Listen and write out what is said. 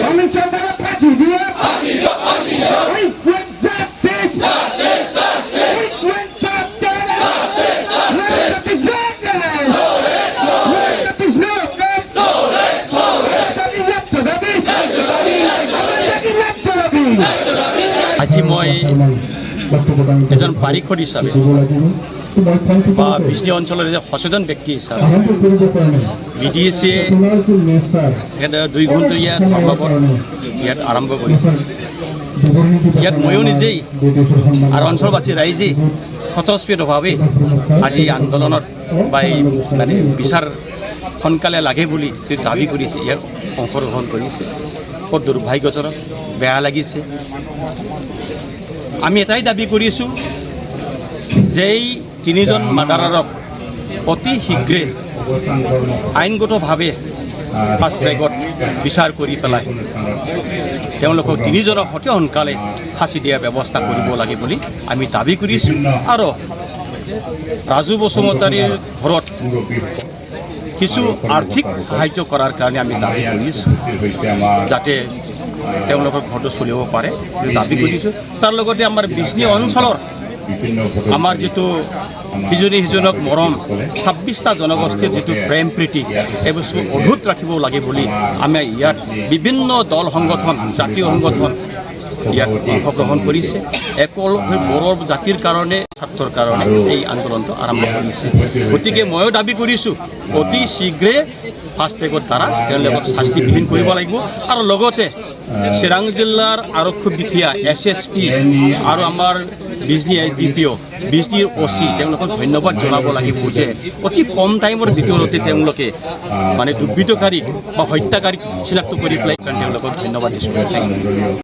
অমিত চন্দ্রকে ফাঁসি দিয়ে We want justice. We want justice. Justice is not right. Justice is not right. Justice is not আজি মই এজন পাৰিষদ হিচাপে বা বিজলী অঞ্চলৰ এজন সচেতন ব্যক্তি হিচাপে BDSA এটা 2 ঘণ্টীয়া কৰ্মবৰ ইয়াত আৰম্ভ কৰিছে। ইয়াত ময়ো নিজেই আৰু অঞ্চলবাসী ৰাইজে স্বতঃস্ফূৰ্তভাৱে আজি আন্দোলনত বা মানে বিচাৰ সোনকালে লাগে বুলি দাবী কৰিছে, ইয়াত অংশগ্ৰহণ কৰিছে। বৰ দুৰ্ভাগ্যজনক, বেয়া লাগিছে। আমি এটাই দাবী কৰিছোঁ যে এই 3জন মাৰ্ডাৰাৰক অতি শীঘ্ৰে আইনগতভাৱে ফাষ্ট ট্ৰেকত বিচাৰ কৰি পেলাই তেওঁলোকক 3জনক অতি সোনকালে ফাঁচি দিয়াৰ ব্যৱস্থা কৰিব লাগে বুলি আমি দাবী কৰিছোঁ। আৰু ৰাজু বসুমতাৰীৰ ঘৰত কিছু আৰ্থিক সাহায্য কৰাৰ কাৰণে আমি দাবী কৰিছোঁ, যাতে তেওঁলোকৰ ঘৰটো চলিব পাৰে দাবী কৰিছোঁ। তাৰ লগতে আমাৰ বিজনী অঞ্চলৰ আমাৰ যিটো সিজনী সিজনক মৰম 26টা জনগোষ্ঠীৰ যিটো প্ৰেম প্ৰীতি এই বস্তু অটুট ৰাখিব লাগে বুলি আমি ইয়াত বিভিন্ন দল সংগঠন, জাতীয় সংগঠন ইয়াত অংশগ্ৰহণ কৰিছে। অকল বড়ো জাতিৰ কাৰণে, স্বাৰ্থৰ কাৰণে এই আন্দোলনটো আৰম্ভ কৰিছে। গতিকে ময়ো দাবী কৰিছোঁ অতি শীঘ্ৰে ফাষ্ট ট্ৰেকৰ দ্বাৰা তেওঁলোকক শাস্তিবিহীন কৰিব লাগিব। আৰু লগতে চিৰাং জিলাৰ আৰক্ষী বিষয়া SSP আৰু আমাৰ বিজনী SDPO, বিজনীৰ OC তেওঁলোকক ধন্যবাদ জনাব লাগিব যে অতি কম টাইমৰ ভিতৰতে তেওঁলোকে মানে দুৰ্বৃত্তকাৰী বা হত্যাকাৰীক চিনাক্ত কৰি পেলাই তেওঁলোকক ধন্যবাদ দিছোঁ।